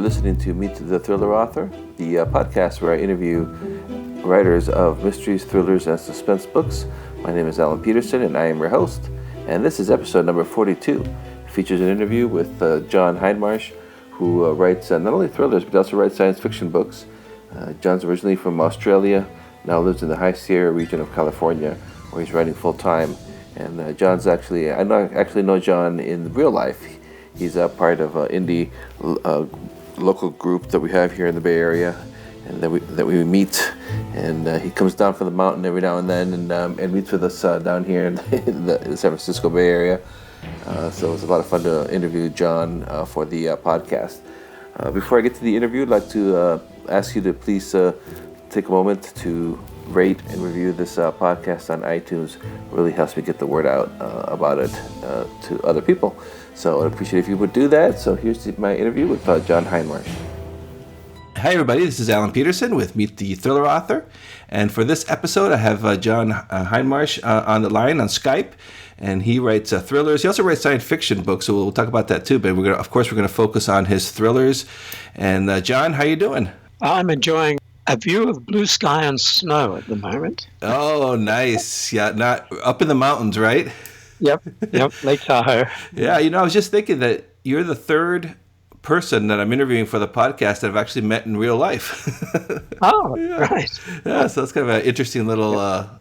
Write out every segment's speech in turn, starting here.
listening to Meet the Thriller Author, the podcast where I interview writers of mysteries, thrillers, and suspense books. My name is Alan Peterson, and I am your host. And this is episode number 42. It features an interview with John Hindmarsh, who writes not only thrillers, but also writes science fiction books. John's originally from Australia, now lives in the High Sierra region of California, where he's writing full-time. And John's actually, I know John in real life. He's a part of an indie local group that we have here in the Bay Area, and that we meet. And he comes down from the mountain every now and then, and meets with us down here in the San Francisco Bay Area. So it was a lot of fun to interview John for the podcast. Before I get to the interview, I'd like to ask you to please take a moment to rate and review this podcast on iTunes. It really helps me get the word out about it to other people. So I'd appreciate if you would do that. So here's my interview with John Hindmarsh. Hi, everybody. This is Alan Peterson with Meet the Thriller Author. And for this episode, I have John Hindmarsh on the line on Skype. And he writes thrillers. He also writes science fiction books, so we'll talk about that too. But we're going to focus on his thrillers. And John, how you doing? I'm enjoying a view of blue sky and snow at the moment. Oh, nice. Yeah, not up in the mountains, right? Yep, Lake Tahoe. Yeah, I was just thinking that you're the third person that I'm interviewing for the podcast that I've actually met in real life. Oh, yeah. Right. Yeah, so that's kind of an interesting little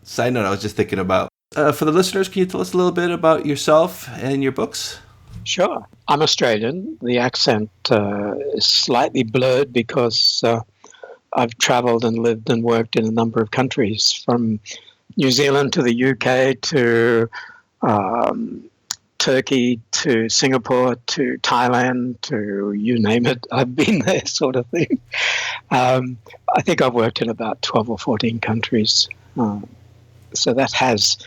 side note I was just thinking about. For the listeners, can you tell us a little bit about yourself and your books? Sure. I'm Australian. The accent is slightly blurred because I've traveled and lived and worked in a number of countries, from New Zealand to the UK to Turkey to Singapore to Thailand to you name it. I've been there, sort of thing. I think I've worked in about 12 or 14 countries. So that has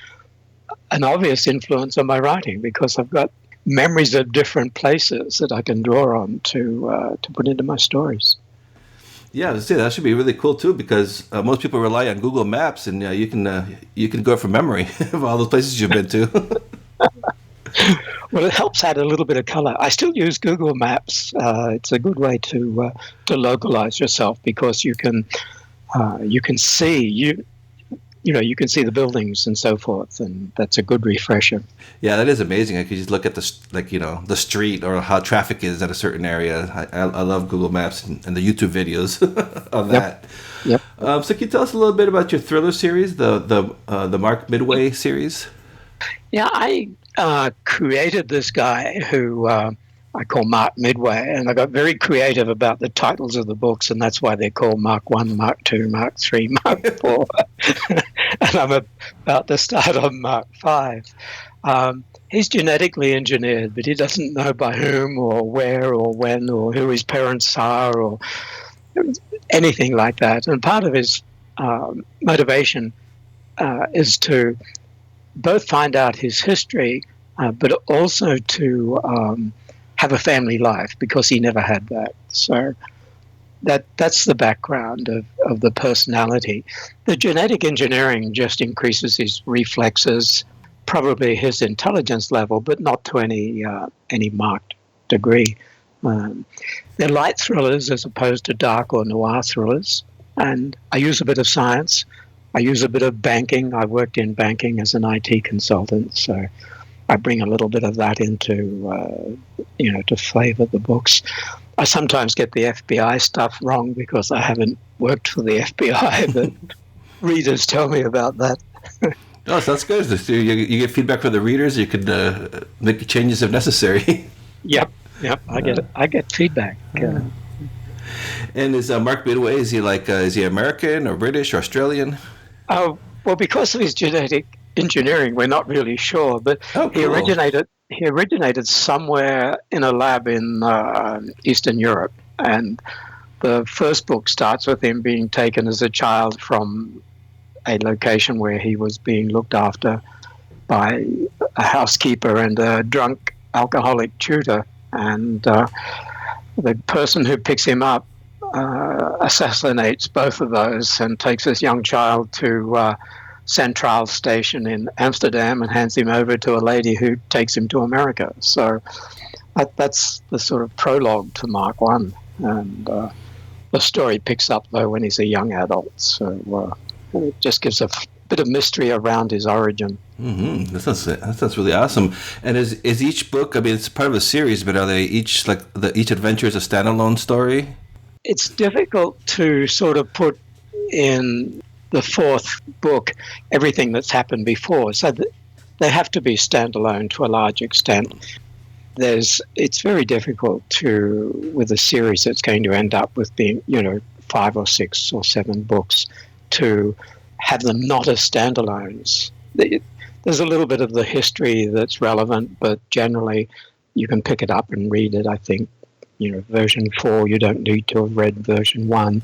an obvious influence on my writing because I've got memories of different places that I can draw on to put into my stories. Yeah, that should be really cool too, because most people rely on Google Maps, and you can go from memory of all those places you've been to. Well, it helps add a little bit of color. I still use Google Maps. It's a good way to localize yourself because you can see you can see the buildings and so forth, and that's a good refresher. Yeah, that is amazing. I could just look at the street or how traffic is at a certain area. I love Google Maps and the YouTube videos on that. Yep. So can you tell us a little bit about your thriller series, the Mark Midway series? Yeah, I created this guy who I call Mark Midway, and I got very creative about the titles of the books, and that's why they're called Mark 1, Mark 2, Mark 3, Mark 4. And I'm about to start on Mark 5. He's genetically engineered, but he doesn't know by whom or where or when or who his parents are or anything like that. And part of his motivation is to both find out his history, but also to have a family life, because he never had that. So that's the background of the personality. The genetic engineering just increases his reflexes, probably his intelligence level, but not to any marked degree. They're light thrillers as opposed to dark or noir thrillers. And I use a bit of science. I use a bit of banking. I worked in banking as an IT consultant, so I bring a little bit of that into, to flavor the books. I sometimes get the FBI stuff wrong because I haven't worked for the FBI, but readers tell me about that. Oh, so that's good. So you get feedback from the readers. You could make changes if necessary. Yep. I get feedback. And is Mark Midway, is he American or British or Australian? Oh, well, because of his genetic engineering, we're not really sure, but cool. He originated somewhere in a lab in Eastern Europe, and the first book starts with him being taken as a child from a location where he was being looked after by a housekeeper and a drunk alcoholic tutor, and the person who picks him up assassinates both of those and takes this young child to Centraal Station in Amsterdam and hands him over to a lady who takes him to America. So that's the sort of prologue to Mark 1. and the story picks up though when he's a young adult. So it just gives a bit of mystery around his origin. Mm-hmm. That sounds really awesome. And is each book? I mean, it's part of a series, but are they each each adventure is a standalone story? It's difficult to sort of put in the fourth book everything that's happened before, so they have to be standalone to a large extent. It's very difficult with a series that's going to end up with being 5 or 6 or 7 books, to have them not as standalones. There's a little bit of the history that's relevant, but generally you can pick it up and read it. I think, version 4, you don't need to have read version 1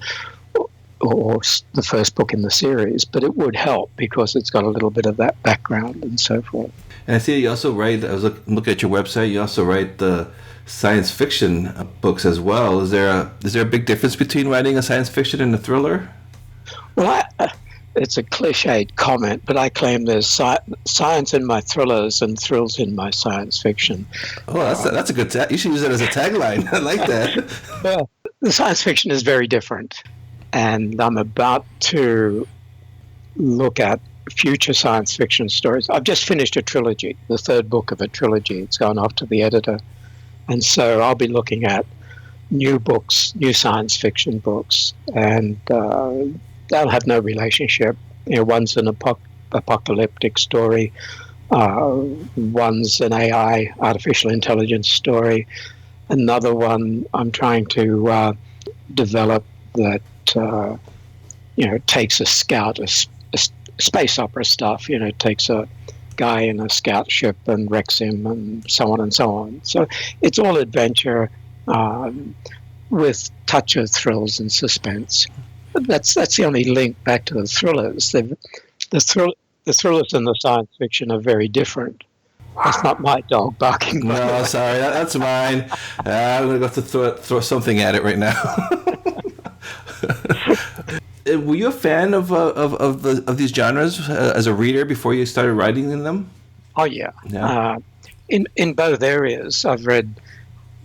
or the first book in the series, but it would help because it's got a little bit of that background and so forth. And I see you also write, I was looking at your website, you also write the science fiction books as well. Is there a big difference between writing a science fiction and a thriller? Well, it's a cliched comment, but I claim there's science in my thrillers and thrills in my science fiction. Oh, that's a good tag. You should use that as a tagline. I like that. Well, the science fiction is very different, and I'm about to look at future science fiction stories. I've just finished a trilogy, the third book of a trilogy. It's gone off to the editor, and so I'll be looking at new books, new science fiction books, and they'll have no relationship. One's an apocalyptic story, one's an AI, artificial intelligence story. Another one I'm trying to develop that takes a scout, a space opera stuff. Takes a guy in a scout ship and wrecks him, and so on and so on. So it's all adventure with touch of thrills and suspense. That's the only link back to the thrillers. The thrillers and the science fiction are very different. That's not my dog barking. No, sorry, that's mine. I'm going to have to throw something at it right now. Were you a fan of these genres as a reader before you started writing in them? Oh yeah. In both areas, I've read.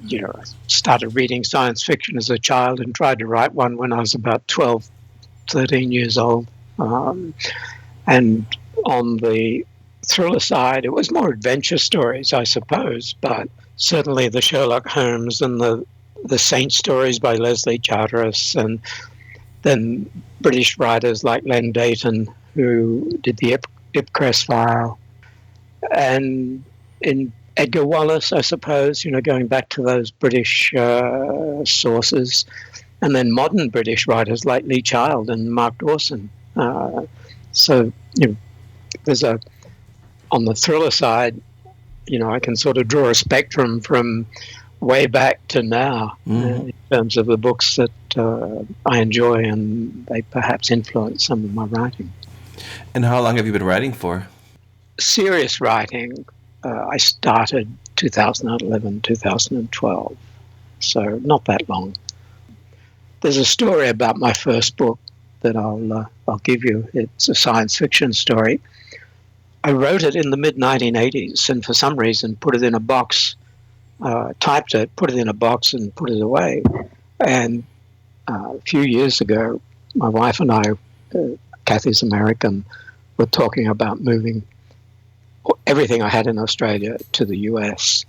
I started reading science fiction as a child and tried to write one when I was about 12, 13 years old. And on the thriller side, it was more adventure stories, I suppose, but certainly the Sherlock Holmes and the Saint stories by Leslie Charteris, and then British writers like Len Deighton, who did the Ipcress file, and in Edgar Wallace, I suppose, going back to those British sources, and then modern British writers like Lee Child and Mark Dawson. So there's on the thriller side, I can sort of draw a spectrum from way back to now in terms of the books that I enjoy, and they perhaps influence some of my writing. And how long have you been writing for? Serious writing. I started 2011, 2012, so not that long. There's a story about my first book that I'll give you. It's a science fiction story. I wrote it in the mid-1980s, and for some reason put it in a box, typed it, put it in a box, and put it away. And a few years ago, my wife and I, Kathy's American, were talking about moving everything I had in Australia to the US.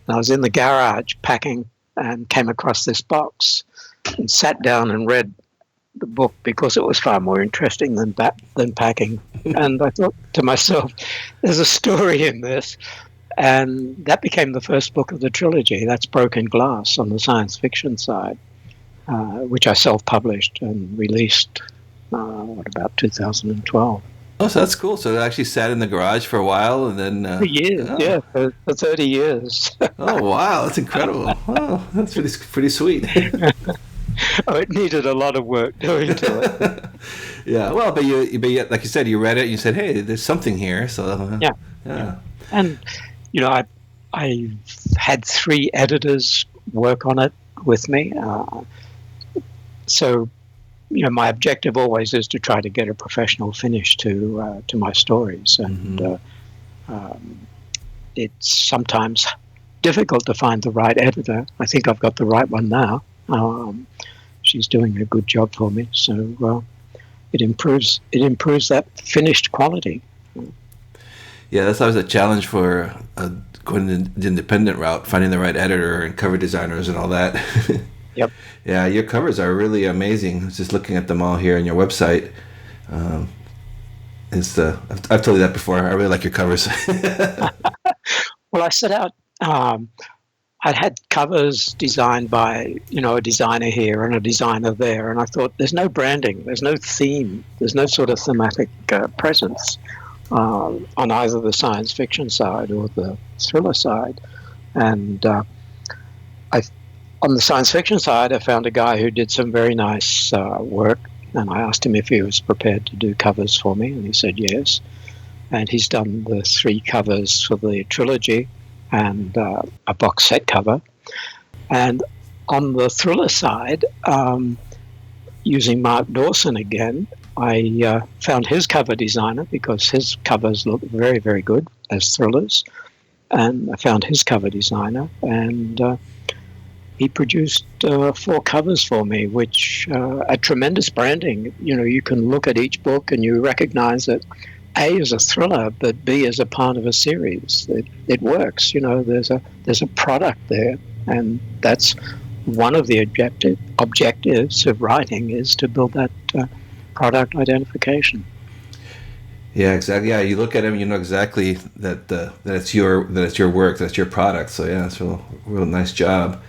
And I was in the garage packing and came across this box and sat down and read the book because it was far more interesting than packing. And I thought to myself, there's a story in this. And that became the first book of the trilogy. That's Broken Glass on the science fiction side, which I self-published and released, about 2012. Oh, so that's cool. So it actually sat in the garage for a while, and then... For years, yeah, for 30 years. Oh, wow, that's incredible. Oh, that's pretty sweet. Oh, it needed a lot of work doing to it. Yeah, well, but you, like you said, you read it, and you said, hey, there's something here, so... Yeah. And, I had 3 editors work on it with me. So... my objective always is to try to get a professional finish to my stories, and it's sometimes difficult to find the right editor. I think I've got the right one now. She's doing a good job for me, so it improves that finished quality. Yeah, that's always a challenge for going the independent route, finding the right editor and cover designers and all that. Yep. Yeah, your covers are really amazing. Just looking at them all here on your website. I've told you that before. I really like your covers. Well, I set out. I'd had covers designed by a designer here and a designer there, and I thought there's no branding, there's no theme, there's no sort of thematic presence on either the science fiction side or the thriller side, and on the science fiction side, I found a guy who did some very nice work, and I asked him if he was prepared to do covers for me, and he said yes. And he's done the 3 covers for the trilogy and a box set cover. And on the thriller side, using Mark Dawson again, I found his cover designer because his covers look very, very good as thrillers. And I found his cover designer, and he produced 4 covers for me, which are tremendous branding. You can look at each book and you recognize that A is a thriller, but B is a part of a series. It works. There's a product there, and that's one of the objectives of writing is to build that product identification. Yeah, exactly. Yeah, you look at them, you know exactly that it's your work, that's your product. So yeah, it's a real nice job.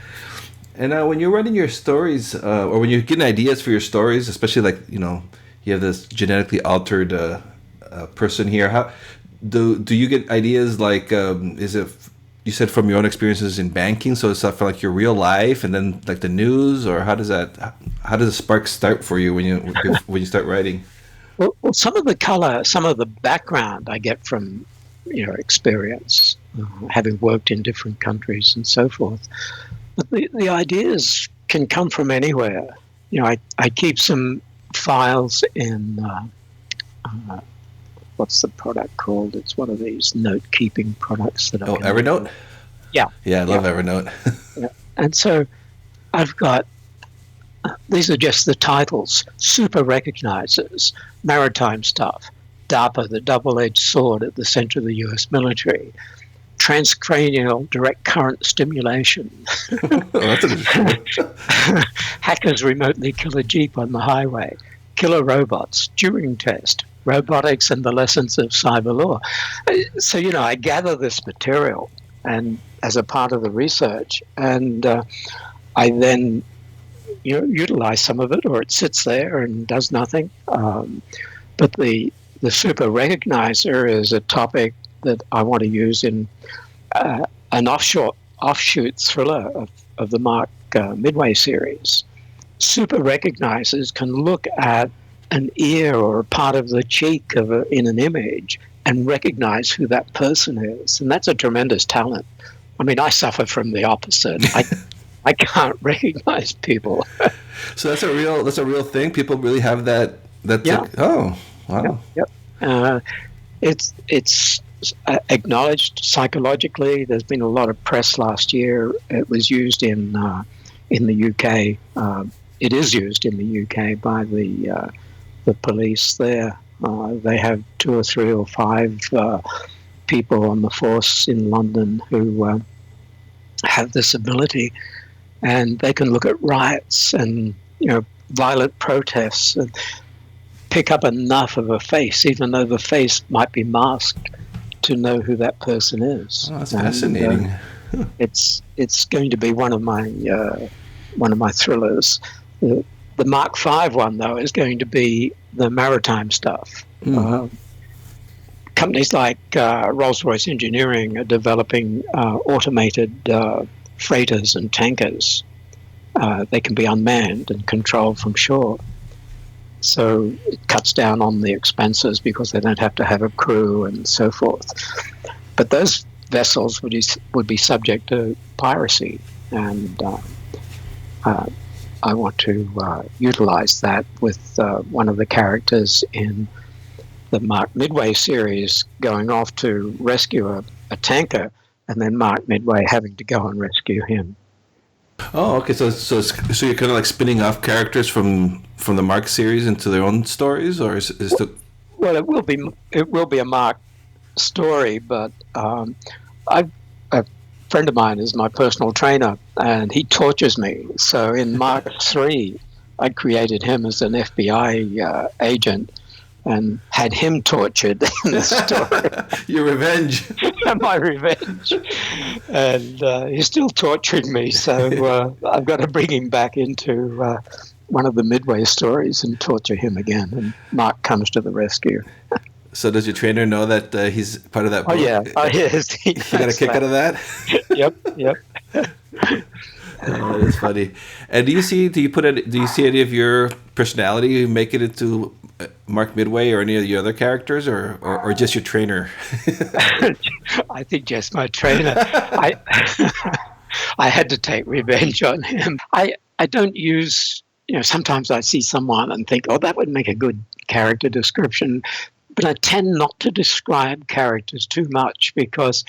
And when you're writing your stories, or when you're getting ideas for your stories, especially like you have this genetically altered person here. How do you get ideas like? Is it you said from your own experiences in banking? So it's stuff for like your real life, and then like the news, or how does the spark start for you when you start writing? Well, some of the color, some of the background I get from experience, having worked in different countries and so forth. But the ideas can come from anywhere. I keep some files in what's the product called? It's one of these note-keeping products that Evernote? Yeah. Yeah, I love Evernote. Yeah. And so I've got, these are just the titles: Super Recognizers, Maritime Stuff, DARPA, the double-edged sword at the center of the US military, transcranial direct current stimulation. That's interesting. Hackers remotely kill a Jeep on the highway, killer robots, Turing test, robotics and the lessons of cyber law. So, I gather this material and as a part of the research, and I then utilize some of it, or it sits there and does nothing. But the super recognizer is a topic that I want to use in an offshoot thriller of the Mark Midway series. Super recognizers can look at an ear or a part of the cheek in an image and recognize who that person is, and that's a tremendous talent. I mean, I suffer from the opposite. I can't recognize people. So that's a real thing. People really have that. Yeah. Like, oh, wow. Yep. It's acknowledged psychologically. There's been a lot of press last year. It was used in the UK. It is used in the UK by the police there. They have 2 or 3 or 5 people on the force in London who have this ability, and they can look at riots and violent protests and pick up enough of a face, even though the face might be masked, to know who that person is. Oh, that's fascinating. It's going to be one of my thrillers. The Mark V one, though, is going to be the maritime stuff. Companies like Rolls-Royce Engineering are developing automated freighters and tankers. They can be unmanned and controlled from shore. So it cuts down on the expenses because they don't have to have a crew and so forth. But those vessels would be subject to piracy, and I want to utilize that with one of the characters in the Mark Midway series going off to rescue a tanker, and then Mark Midway having to go and rescue him. Oh, okay. So you're kind of like spinning off characters from the Mark series into their own stories, or is the Well, it will be a Mark story, but a friend of mine is my personal trainer, and he tortures me. So in Mark 3, I created him as an FBI agent and had him tortured in the story. your revenge? My revenge. And he's still torturing me, so I've got to bring him back into one of the Midway stories and torture him again. And Mark comes to the rescue. So does your trainer know that he's part of that book? Oh, yeah. Oh, yes. He got a kick out of that? Yep. Oh, that's funny. And do you see any of your personality make it into Mark Midway or any of the other characters, or just your trainer? I think just my trainer. I had to take revenge on him. I don't use, sometimes I see someone and think, oh, that would make a good character description. But I tend not to describe characters too much because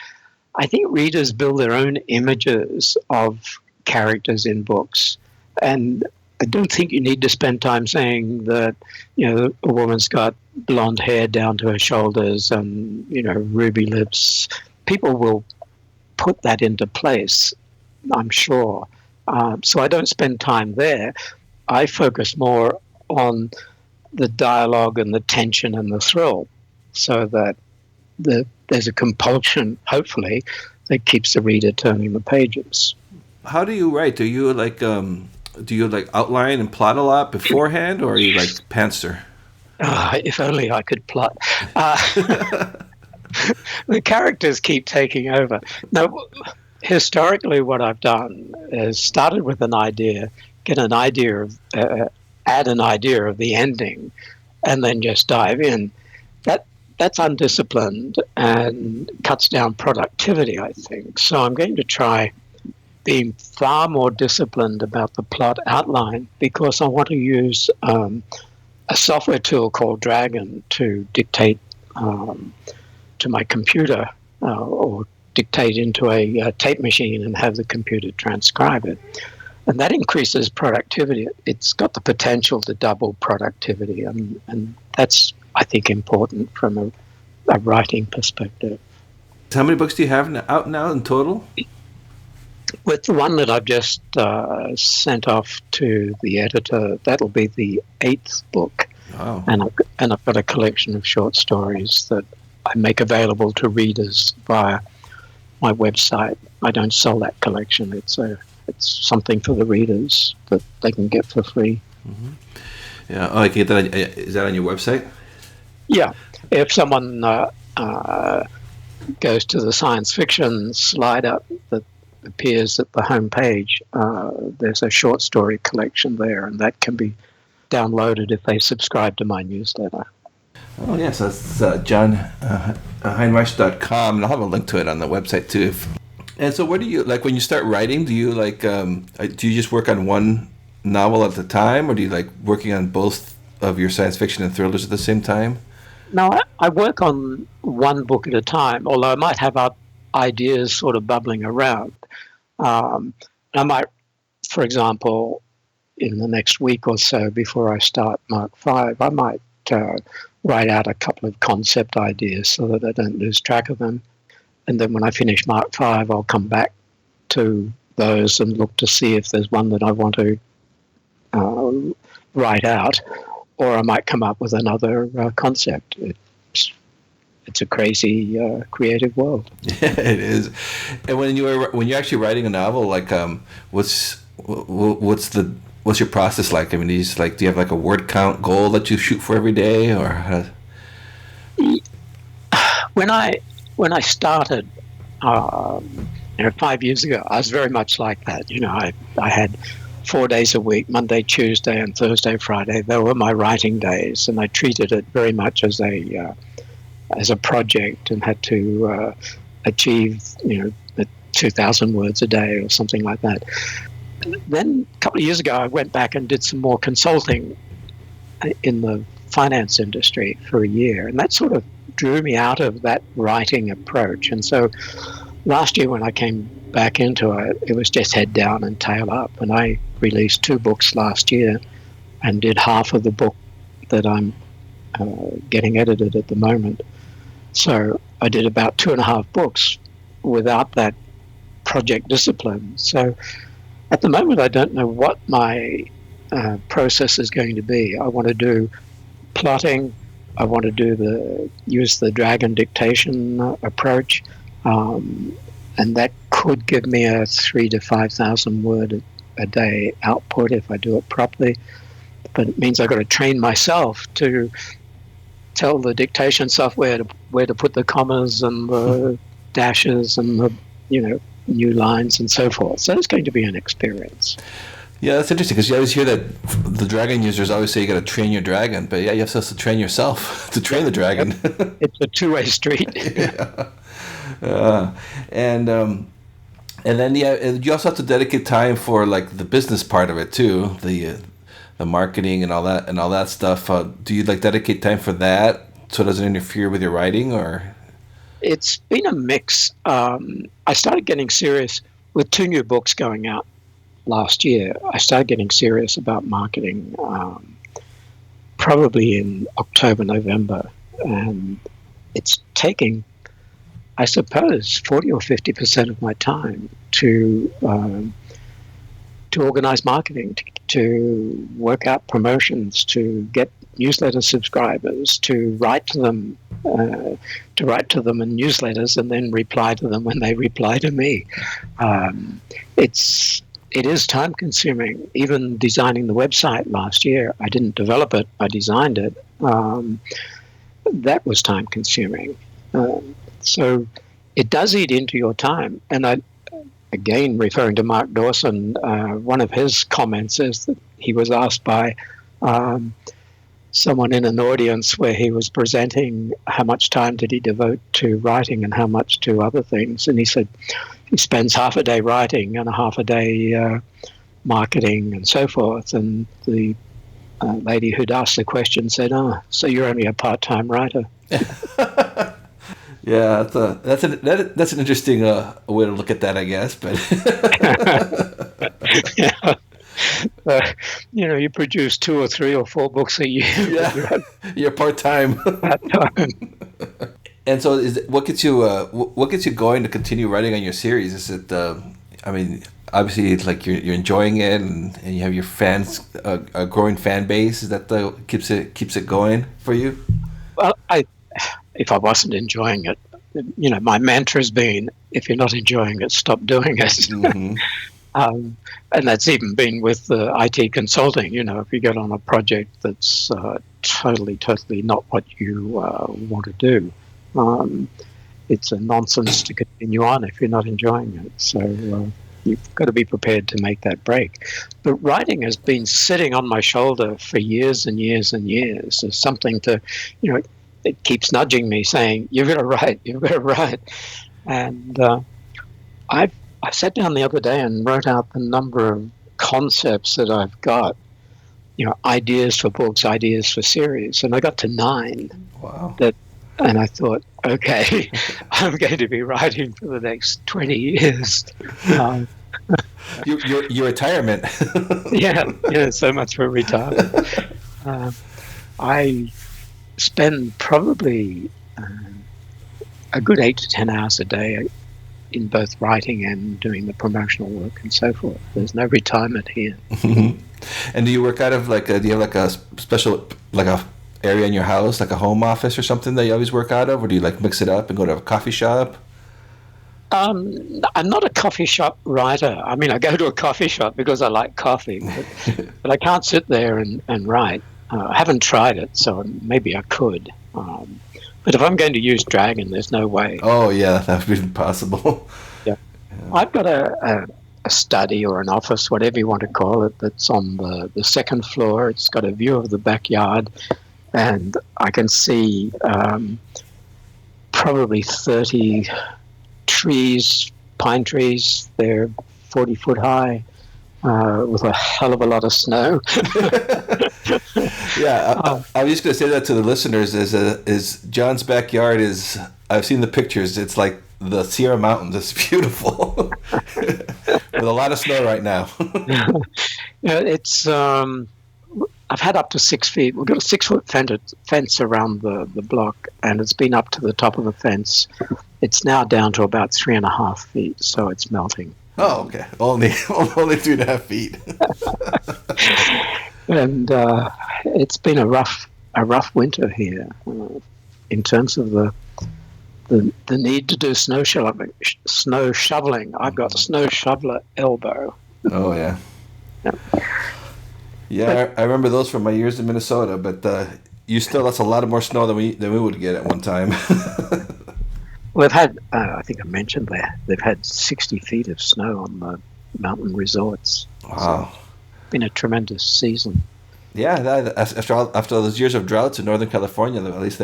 I think readers build their own images of characters in books. And I don't think you need to spend time saying that, a woman's got blonde hair down to her shoulders and, ruby lips. People will put that into place, I'm sure. So I don't spend time there. I focus more on the dialogue and the tension and the thrill, so that there's a compulsion, hopefully, that keeps the reader turning the pages. How do you write? Do you outline and plot a lot beforehand, or are you like pantser? If only I could plot. The characters keep taking over. Now, historically, what I've done is started with an idea, get an idea of, add an idea of the ending, and then just dive in. That's undisciplined and cuts down productivity, I think. So I'm going to try being far more disciplined about the plot outline, because I want to use a software tool called Dragon to dictate to my computer or dictate into a tape machine and have the computer transcribe it. And that increases productivity. It's got the potential to double productivity, and that's, I think, important from a writing perspective. How many books do you have out now in total? With the one that I've just sent off to the editor, that'll be the 8th book. Wow. And I've got a collection of short stories that I make available to readers via my website. I don't sell that collection. It's something for the readers that they can get for free. Mm-hmm. Yeah. Oh, I get that. Is that on your website? Yeah. If someone goes to the science fiction slider that appears at the homepage, there's a short story collection there, and that can be downloaded if they subscribe to my newsletter. Oh, yes. Yeah, so that's Hindmarsh.com, and I'll have a link to it on the website too. And so, what do you like when you start writing? Do you do you just work on one novel at a time, or do you like working on both of your science fiction and thrillers at the same time? No, I work on one book at a time, although I might have ideas sort of bubbling around. I might, for example, in the next week or so before I start Mark 5, I might write out a couple of concept ideas so that I don't lose track of them. And then when I finish Mark 5, I'll come back to those and look to see if there's one that I want to write out, or I might come up with another concept. It's a crazy creative world. Yeah, it is. And when you're actually writing a novel, like what's your process like? I mean, do you have like a word count goal that you shoot for every day, or? When I started, 5 years ago, I was very much like that. I had 4 days a week, Monday, Tuesday, and Thursday, Friday. They were my writing days, and I treated it very much as a project, and had to achieve 2,000 words a day or something like that. Then a couple of years ago, I went back and did some more consulting in the finance industry for a year, and that sort of drew me out of that writing approach. And so last year when I came back into it, it was just head down and tail up. And I released 2 books last year and did half of the book that I'm getting edited at the moment. So I did about 2.5 books without that project discipline. So at the moment, I don't know what my process is going to be. I want to do plotting. I want to use the dragon dictation approach, and that could give me a 3,000 to 5,000 word a day output if I do it properly. But it means I've got to train myself to tell the dictation software where to put the commas and the dashes and the new lines and so forth. So it's going to be an experience. Yeah, that's interesting because you always hear that the dragon users always say you got to train your dragon, but yeah, you have to train yourself to train the dragon. It's a two-way street. Yeah. And then you also have to dedicate time for like the business part of it too, the marketing and all that stuff. Do you dedicate time for that so it doesn't interfere with your writing, or? It's been a mix. I started getting serious with 2 new books going out last year. I started getting serious about marketing probably in October, November, and it's taking, I suppose, 40 or 50% of my time to organize marketing, to work out promotions, to get newsletter subscribers, to write to them in newsletters and then reply to them when they reply to me. It is time consuming. Even designing the website last year, I didn't develop it, I designed it. That was time consuming. So it does eat into your time. And again, referring to Mark Dawson, one of his comments is that he was asked by someone in an audience where he was presenting how much time did he devote to writing and how much to other things. And he said he spends half a day writing and a half a day marketing and so forth. And the lady who'd asked the question said, "Oh, so you're only a part-time writer." Yeah, that's an interesting way to look at that, I guess. But yeah. You produce 2 or 3 or 4 books a year. Yeah, you're part-time. And so, what gets you going to continue writing on your series? Is it? Obviously, it's like you're enjoying it, and you have your fans, a growing fan base. Is that keeps it going for you? Well, if I wasn't enjoying it, my mantra's been, if you're not enjoying it, stop doing it. Mm-hmm. And that's even been with the IT consulting. If you get on a project that's totally not what you want to do, it's a nonsense to continue on if you're not enjoying it. So you've got to be prepared to make that break. But writing has been sitting on my shoulder for years and years and years. There's something to, it keeps nudging me saying, you've got to write. And I sat down the other day and wrote out the number of concepts that I've got, ideas for books, ideas for series. And I got to 9. Wow. And I thought, okay, I'm going to be writing for the next 20 years. Your retirement. Yeah, so much for retirement. I spend probably a good 8 to 10 hours a day in both writing and doing the promotional work and so forth. There's no retirement here. Mm-hmm. And do you work out of do you have a special, a area in your house, like a home office or something that you always work out of, or do you mix it up and go to a coffee shop? I'm not a coffee shop writer. I mean, I go to a coffee shop because I like coffee, but I can't sit there and write. I haven't tried it, so maybe I could. But if I'm going to use Dragon, there's no way. Oh, yeah, that would be impossible. Yeah. I've got a study or an office, whatever you want to call it, that's on the second floor. It's got a view of the backyard, and I can see probably 30 trees, pine trees. They're 40 foot high with a hell of a lot of snow. Yeah, I was just going to say that to the listeners. Is John's backyard is? I've seen the pictures. It's like the Sierra Mountains. It's beautiful with a lot of snow right now. It's I've had up to 6 feet. We've got a 6-foot fence around the block, and it's been up to the top of the fence. It's now down to about 3.5 feet, so it's melting. Oh, okay. Only 3.5 feet. And it's been a rough winter here in terms of the need to do snow shoveling. I've got a snow shoveler elbow. Oh yeah. Yeah, I remember those from my years in Minnesota. But that's a lot more snow than we would get at one time. Well, they've had, I think I mentioned that, they've had 60 feet of snow on the mountain resorts. Wow. So it's been a tremendous season. Yeah, after all those years of droughts in Northern California, at least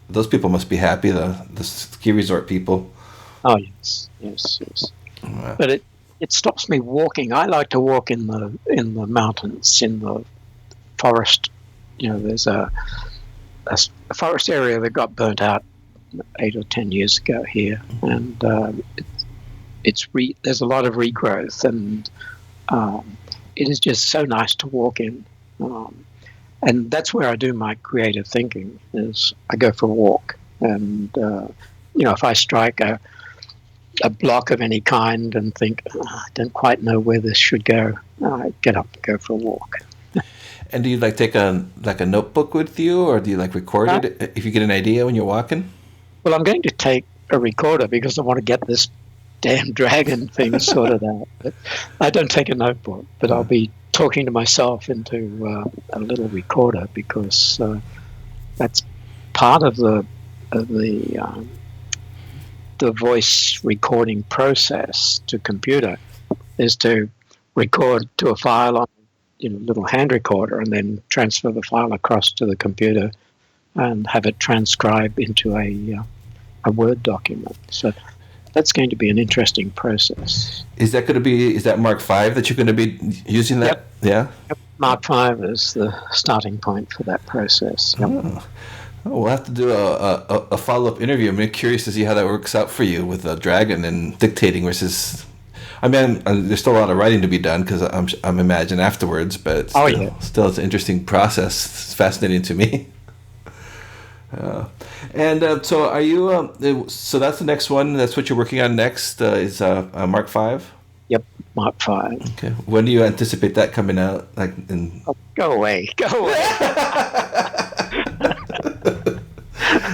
those people must be happy, the ski resort people. Oh, yes. Wow. But it stops me walking. I like to walk in the mountains, in the forest. There's a forest area that got burnt out 8 or 10 years ago here, and there's a lot of regrowth, and it is just so nice to walk in, and that's where I do my creative thinking. Is I go for a walk, and if I strike a block of any kind and think I don't quite know where this should go, I get up and go for a walk. And do you take a notebook with you, or do you record it if you get an idea when you're walking? Well, I'm going to take a recorder because I want to get this damn dragon thing sorted out. But I don't take a notebook, but I'll be talking to myself into a little recorder because that's part of the voice recording process to computer is to record to a file on little hand recorder and then transfer the file across to the computer and have it transcribe into a Word document. So that's going to be an interesting process. Is that Mark V that you're going to be using that? Yep. Yeah. Yep. Mark V is the starting point for that process. Yep. Oh, we'll have to do a follow-up interview. I'm curious to see how that works out for you with the dragon and dictating versus. I mean, there's still a lot of writing to be done because I'm imagining afterwards, but still it's an interesting process. It's fascinating to me. So are you? So that's the next one. That's what you're working on next. Is Mark V? Yep, Mark V. Okay. When do you anticipate that coming out? Go away.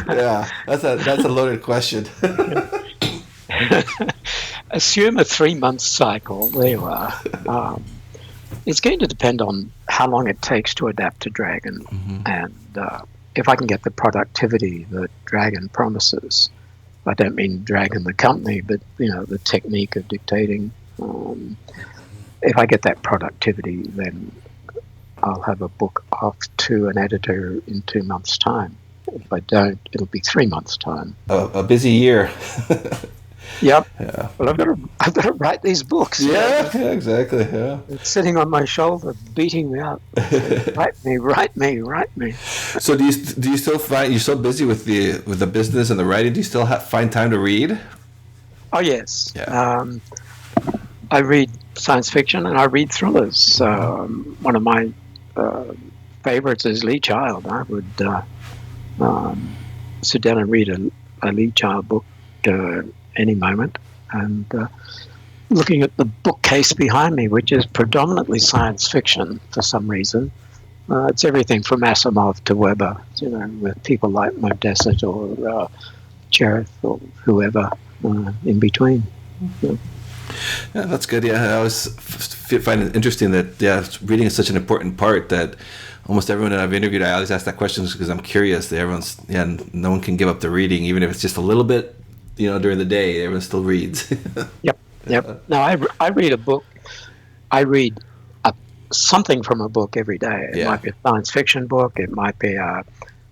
Yeah, that's a loaded question. Assume a 3-month cycle. There you are. It's going to depend on how long it takes to adapt to Dragon, and if I can get the productivity that Dragon promises. I don't mean Dragon the company, but the technique of dictating. If I get that productivity, then I'll have a book off to an editor in 2 months' time. If I don't, it'll be 3 months' time. A busy year. Yep. Yeah. Well, I've got to write these books. Yeah, exactly. Yeah. It's sitting on my shoulder, beating me up. Write me. So do you still find you're so busy with the business and the writing? Do you still find time to read? Oh yes. Yeah. I read science fiction and I read thrillers. One of my favorites is Lee Child. I would sit down and read a Lee Child book any moment, and looking at the bookcase behind me, which is predominantly science fiction for some reason. It's everything from Asimov to Weber, with people like Modesett or Cherith or whoever in between. Yeah. Yeah, that's good. Yeah, I always find it interesting that reading is such an important part that almost everyone that I've interviewed, I always ask that question because I'm curious. That no one can give up the reading, even if it's just a little bit. During the day, everyone still reads. Yep. Now, I read a book. I read something from a book every day. It might be a science fiction book. It might be a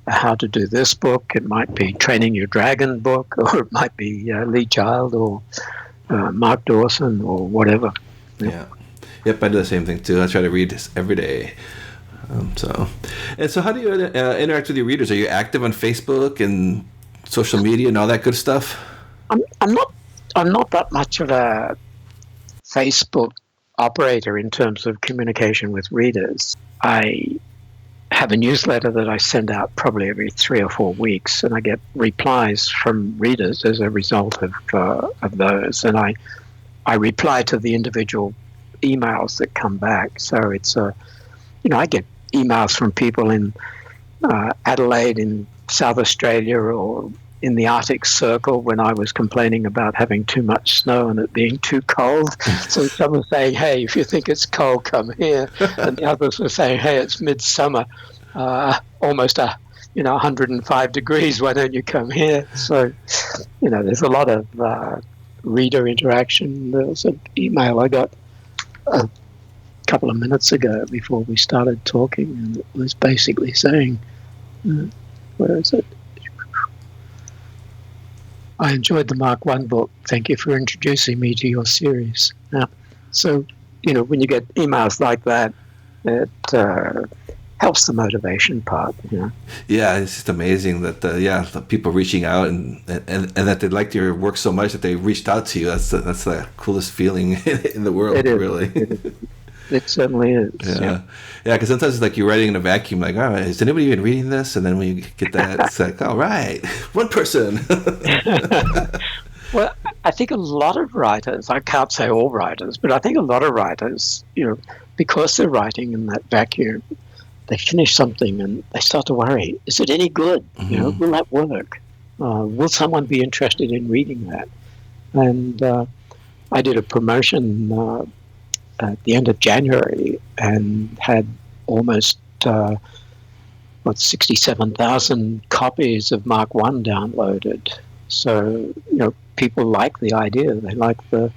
how to do this book. It might be Training Your Dragon book, or it might be Lee Child or Mark Dawson or whatever. Yeah. Yep, I do the same thing too. I try to read every day. So how do you interact with your readers? Are you active on Facebook and social media and all that good stuff? I'm not that much of a Facebook operator in terms of communication with readers. I have a newsletter that I send out probably every 3 or 4 weeks, and I get replies from readers as a result of those. And I reply to the individual emails that come back. So it's I get emails from people in Adelaide in South Australia, or in the Arctic Circle when I was complaining about having too much snow and it being too cold. So some were saying, hey, if you think it's cold, come here. And the others were saying, hey, it's midsummer, almost 105 degrees. Why don't you come here? So, there's a lot of reader interaction. There was an email I got a couple of minutes ago before we started talking, and it was basically saying, where is it? I enjoyed the Mark I book. Thank you for introducing me to your series. So, when you get emails like that, it helps the motivation part. Yeah, it's just amazing that the people reaching out and that they liked your work so much that they reached out to you. That's the coolest feeling in the world, really. It certainly is. Yeah, because sometimes it's like you're writing in a vacuum, like, oh, is anybody even reading this? And then when you get that, it's like, all right, one person. Well, I think a lot of writers, I can't say all writers, but I think a lot of writers, because they're writing in that vacuum, they finish something and they start to worry, is it any good? Mm-hmm. Will that work? Will someone be interested in reading that? And I did a promotion at the end of January and had almost 67,000 copies of Mark I downloaded. So people like the idea, they like the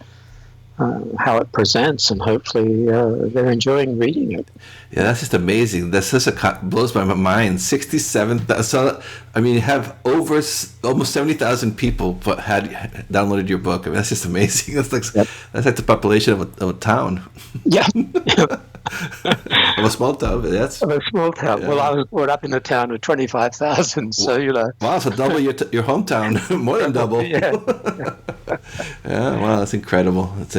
how it presents, and hopefully they're enjoying reading it. Yeah, that's just amazing. That's blows my mind. 67,000. So, you have over almost 70,000 people had downloaded your book. That's just amazing. That's like That's like the population of a town. Yeah. Of a small town. Of a small town. Yeah. Well, I was brought up in a town of 25,000, so Wow, so double your hometown, more than double. Yeah. Yeah. Wow, that's incredible. That's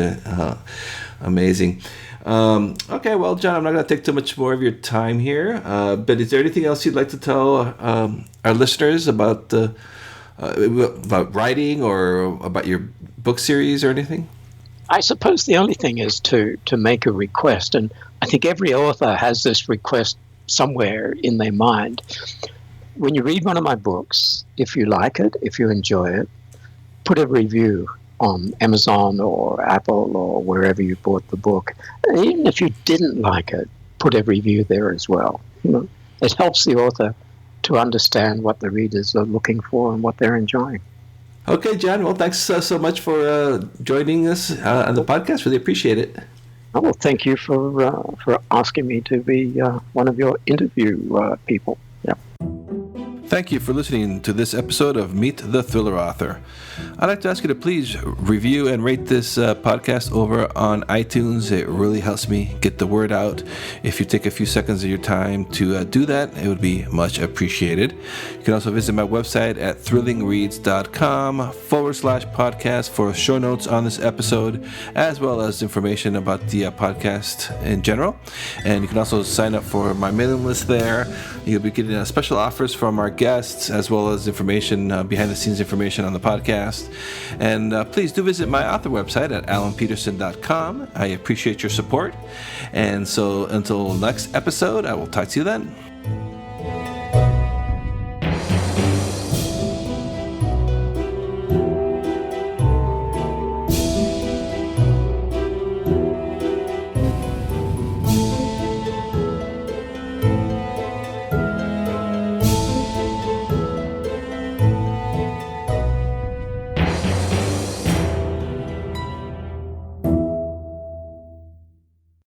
amazing. Okay, well, John, I'm not going to take too much more of your time here, but is there anything else you'd like to tell our listeners about writing or about your book series or anything? I suppose the only thing is to make a request, and I think every author has this request somewhere in their mind. When you read one of my books, if you like it, if you enjoy it, put a review on Amazon or Apple or wherever you bought the book. And even if you didn't like it, put a review there as well. It helps the author to understand what the readers are looking for and what they're enjoying. Okay, John. Well, thanks so much for joining us on the podcast. Really appreciate it. Oh, well, thank you for asking me to be one of your interview people. Yeah. Thank you for listening to this episode of Meet the Thriller Author. I'd like to ask you to please review and rate this podcast over on iTunes. It really helps me get the word out. If you take a few seconds of your time to do that, it would be much appreciated. You can also visit my website at thrillingreads.com/podcast for show notes on this episode, as well as information about the podcast in general. And you can also sign up for my mailing list there. You'll be getting special offers from our guests, as well as information, behind-the-scenes information on the podcast. And please do visit my author website at alanpeterson.com. I appreciate your support. And so until next episode, I will talk to you then.